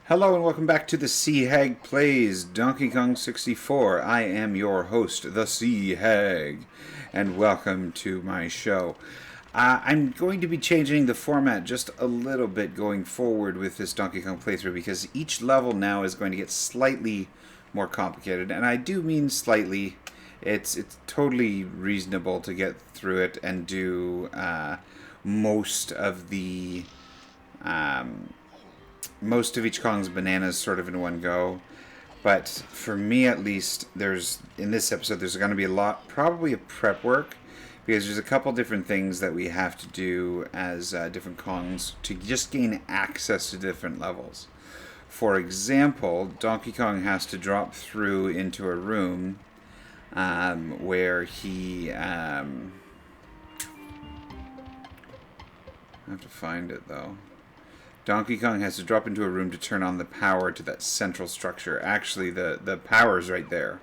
Hello and welcome back to the Sea Hag Plays Donkey Kong 64. I am your host, the Sea Hag, and welcome to my show. I'm going to be changing the format just a little bit going forward with this Donkey Kong playthrough because each level now is going to get slightly more complicated, and I do mean slightly. It's totally reasonable to get through it and do most of the most of each Kong's bananas sort of in one go. But for me at least, in this episode there's going to be a lot, probably of prep work, because there's a couple different things that we have to do as different Kongs to just gain access to different levels. For example, Donkey Kong has to drop through into a room where he... I have to find it though. Donkey Kong has to drop into a room to turn on the power to that central structure. Actually, the power's right there.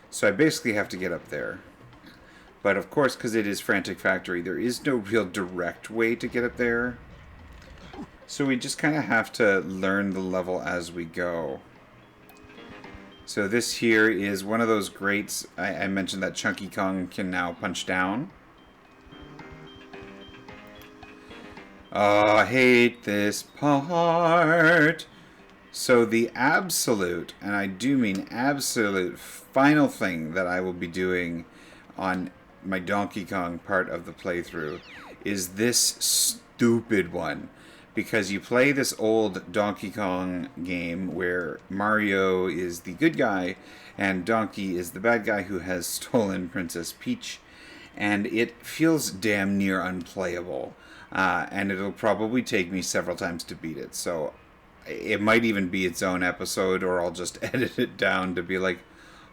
So I basically have to get up there. But of course, because it is Frantic Factory, there is no real direct way to get up there. So we just kind of have to learn the level as we go. So this here is one of those grates. I mentioned that Chunky Kong can now punch down. Oh, I hate this part. So the absolute, and I do mean absolute, final thing that I will be doing on my Donkey Kong part of the playthrough is this stupid one. Because you play this old Donkey Kong game where Mario is the good guy and Donkey is the bad guy who has stolen Princess Peach. And it feels damn near unplayable. And it'll probably take me several times to beat it. So it might even be its own episode, or I'll just edit it down to be like,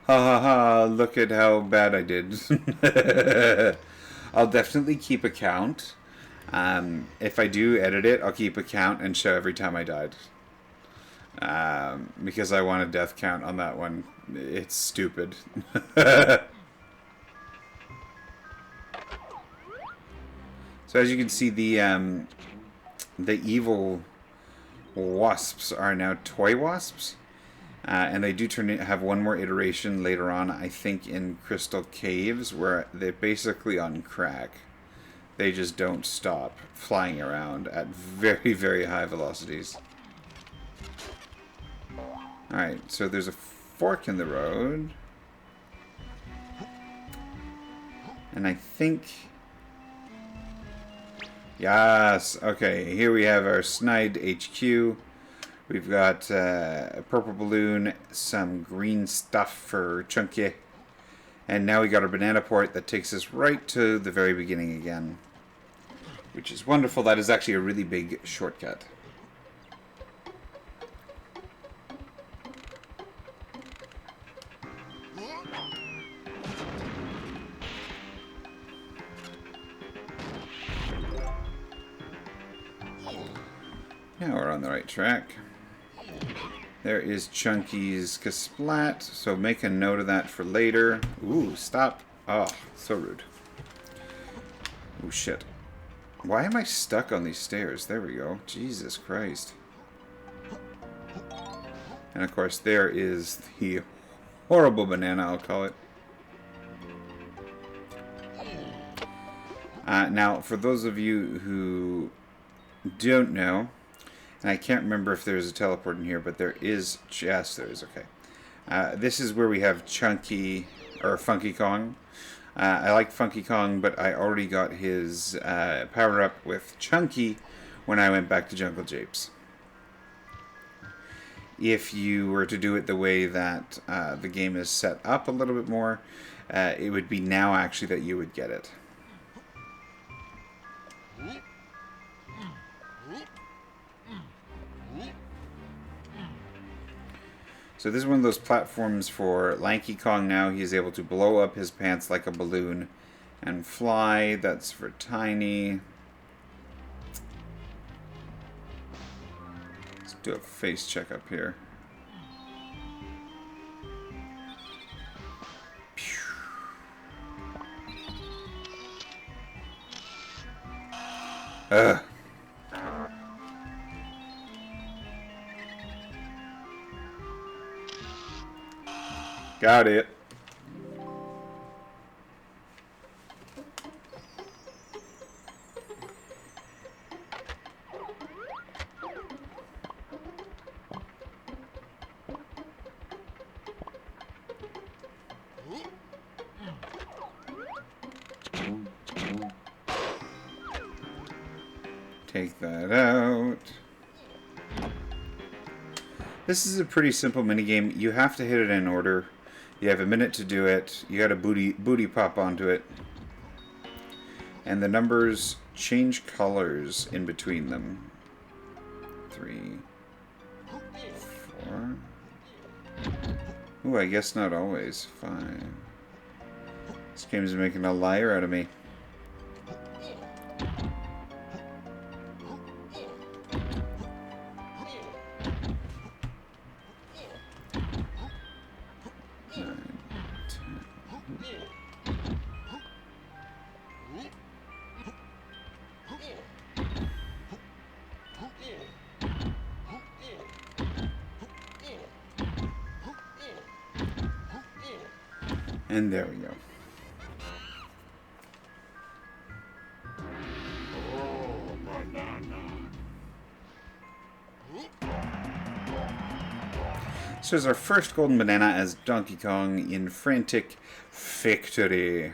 ha ha ha, look at how bad I did. I'll definitely keep a count. If I do edit it, I'll keep a count and show every time I died. Because I want a death count on that one. It's stupid. So as you can see, the evil wasps are now toy wasps, and they do have one more iteration later on. I think in Crystal Caves, where they're basically on crack. They just don't stop flying around at very, very high velocities. All right, so there's a fork in the road, and I think. Yes, okay, here we have our Snide HQ. We've got a purple balloon, some green stuff for Chunky, and now we got our banana port that takes us right to the very beginning again, which is wonderful. That is actually a really big shortcut. Now we're on the right track. There is Chunky's Kasplat, so make a note of that for later. Ooh, stop. Oh, so rude. Oh, shit. Why am I stuck on these stairs? There we go. Jesus Christ. And of course, there is the horrible banana, I'll call it. Now, for those of you who don't know, and I can't remember if there's a teleport in here, but there is. Yes, there is. Okay. This is where we have Chunky, or Funky Kong. I like Funky Kong, but I already got his power-up with Chunky when I went back to Jungle Japes. If you were to do it the way that the game is set up a little bit more, it would be now actually that you would get it. So this is one of those platforms for Lanky Kong now. He is able to blow up his pants like a balloon and fly. That's for Tiny. Let's do a face check up here. Got it. Take that out. This is a pretty simple minigame. You have to hit it in order. You have a minute to do it. You got to booty pop onto it. And the numbers change colors in between them. 3, 4. Ooh, I guess not always. 5. This game is making a liar out of me. And there we go. So is our first golden banana as Donkey Kong in Frantic Factory.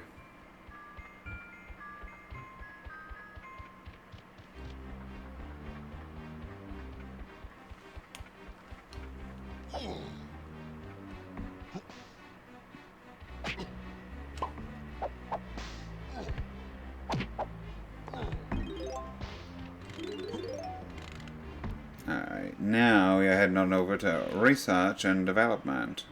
Alright, now we are heading on over to research and development.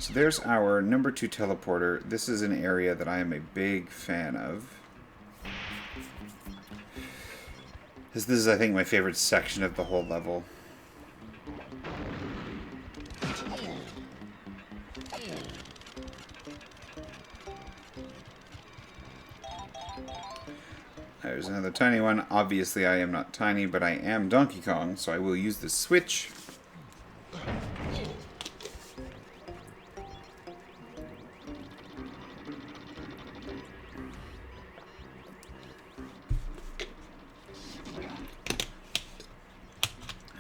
So there's our number 2 teleporter. This is an area that I am a big fan of. This is, I think, my favorite section of the whole level. There's another tiny one. Obviously, I am not tiny, but I am Donkey Kong, so I will use the switch.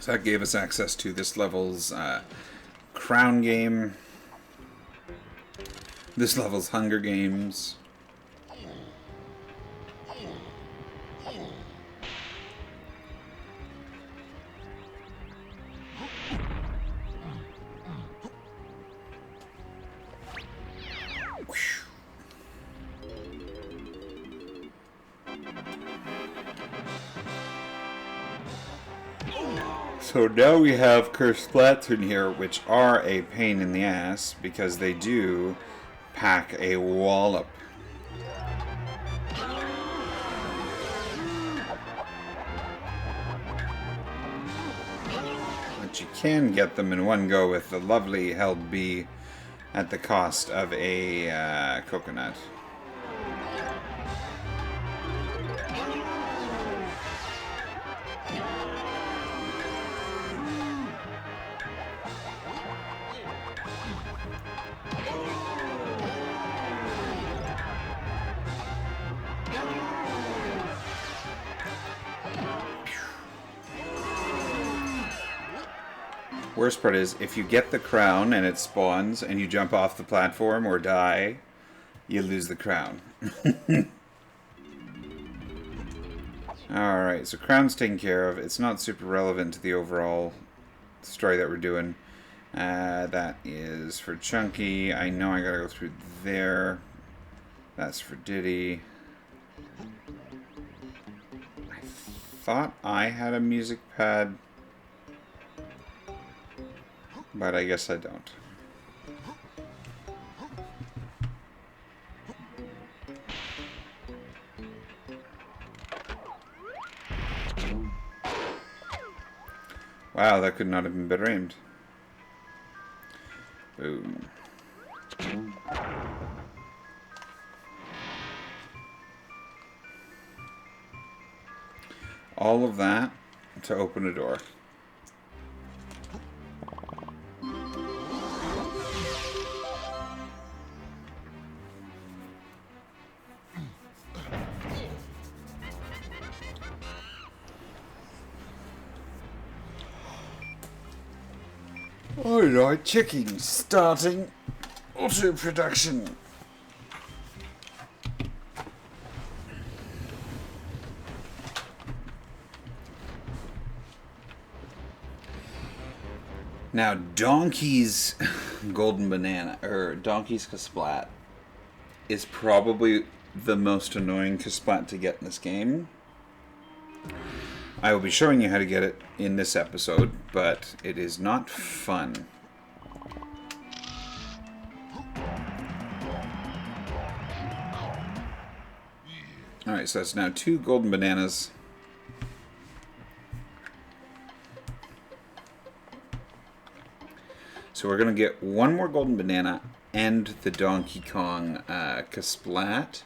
So that gave us access to this level's crown game, this level's Hunger Games. So now we have cursed splats in here, which are a pain in the ass because they do pack a wallop. But you can get them in one go with the lovely held B at the cost of a coconut. Worst part is, if you get the crown and it spawns and you jump off the platform or die, you lose the crown. Alright, so crown's taken care of. It's not super relevant to the overall story that we're doing. That is for Chunky. I know I gotta go through there. That's for Diddy. I thought I had a music pad, but I guess I don't. Wow, that could not have been better aimed. Boom. all of that to open a door. Alright, checking, starting auto production. Now, Donkey's golden banana, or Donkey's Kasplat, is probably the most annoying Kasplat to get in this game. I will be showing you how to get it in this episode, but it is not fun. Alright, so that's now 2 golden bananas. So we're going to get 1 more golden banana and the Donkey Kong Kasplat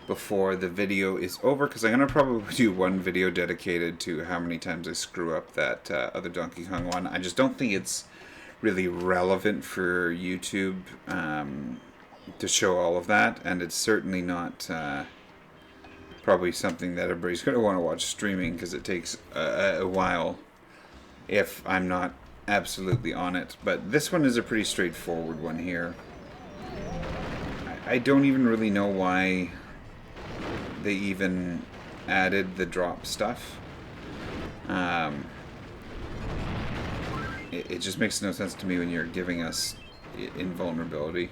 before the video is over, because I'm going to probably do one video dedicated to how many times I screw up that other Donkey Kong one. I just don't think it's really relevant for YouTube to show all of that, and it's certainly not probably something that everybody's going to want to watch streaming, because it takes a while if I'm not absolutely on it. But this one is a pretty straightforward one here. I don't even really know why they even added the drop stuff. It just makes no sense to me when you're giving us invulnerability.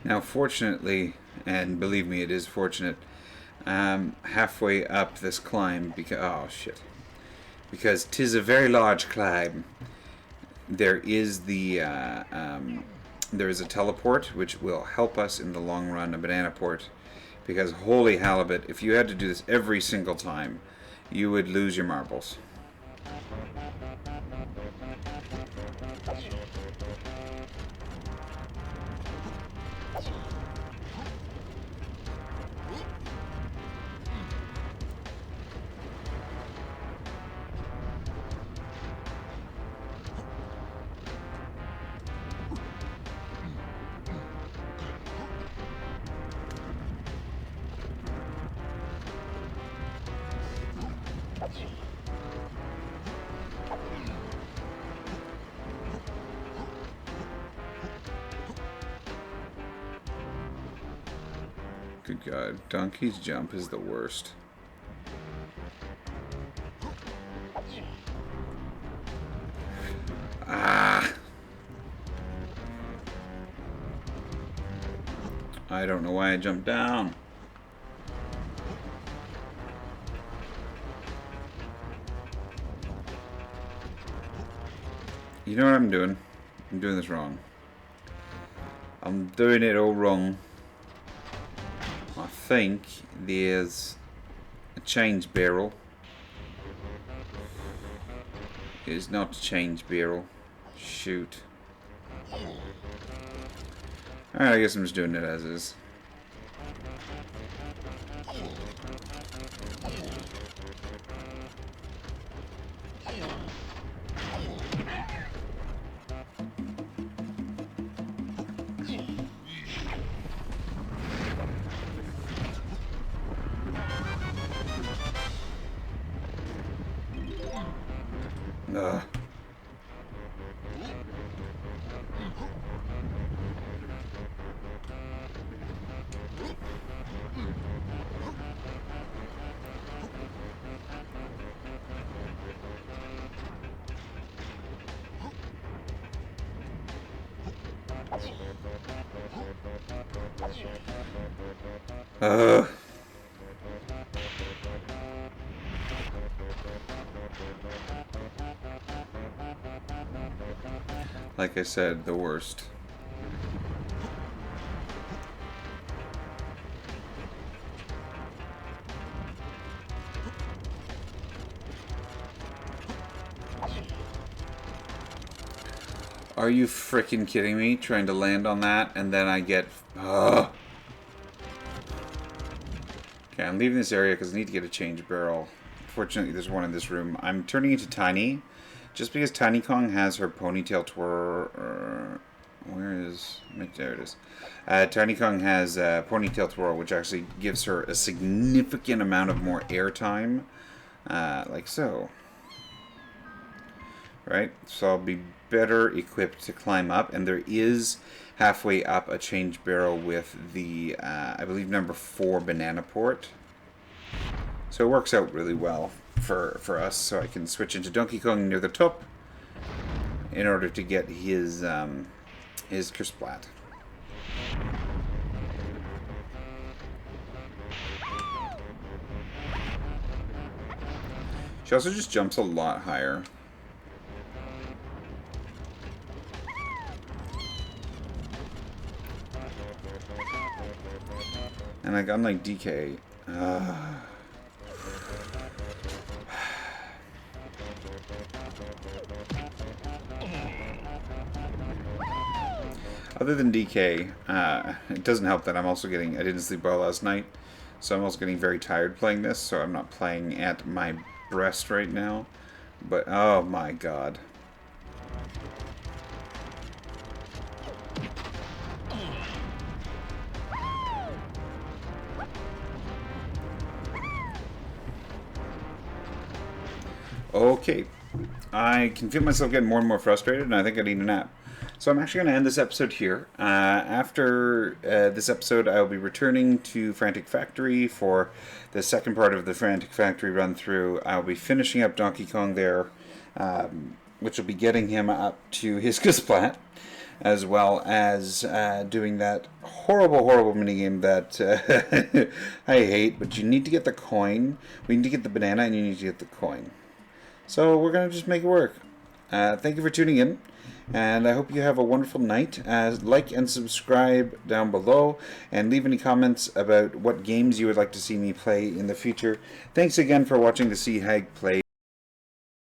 Now, fortunately, and believe me, it is fortunate, halfway up this climb, because 'tis a very large climb, there is there is a teleport, which will help us in the long run, a banana port, because holy halibut, if you had to do this every single time, you would lose your marbles. Good God, Donkey's jump is the worst. Ah! I don't know why I jumped down. You know what I'm doing? I'm doing this wrong. I'm doing it all wrong. I think there's a change barrel. It is not a change barrel. Shoot. Alright, I guess I'm just doing it as is. Ugh. Like I said, the worst. Are you freaking kidding me? Trying to land on that, and then I get... Okay, I'm leaving this area because I need to get a change barrel. Fortunately, there's one in this room. I'm turning into Tiny, just because Tiny Kong has her ponytail twirl... where is... there it is. Tiny Kong has ponytail twirl, which actually gives her a significant amount of more airtime. Like so. Right? So I'll be better equipped to climb up, and there is halfway up a change barrel with the I believe number 4 banana port, so it works out really well for us. So I can switch into Donkey Kong near the top in order to get his Kersplat. She also just jumps a lot higher. And like, unlike DK, other than DK, it doesn't help that I'm also getting, I didn't sleep well last night, so I'm also getting very tired playing this, so I'm not playing at my breast right now, but oh my god. Okay, I can feel myself getting more and more frustrated, and I think I need a nap. So I'm actually going to end this episode here. After this episode, I'll be returning to Frantic Factory for the second part of the Frantic Factory run-through. I'll be finishing up Donkey Kong there, which will be getting him up to his Kersplat, as well as doing that horrible minigame that I hate, but you need to get the coin. We need to get the banana, and you need to get the coin. So we're going to just make it work. Thank you for tuning in, and I hope you have a wonderful night. Like and subscribe down below, and leave any comments about what games you would like to see me play in the future. Thanks again for watching the Sea Hag play.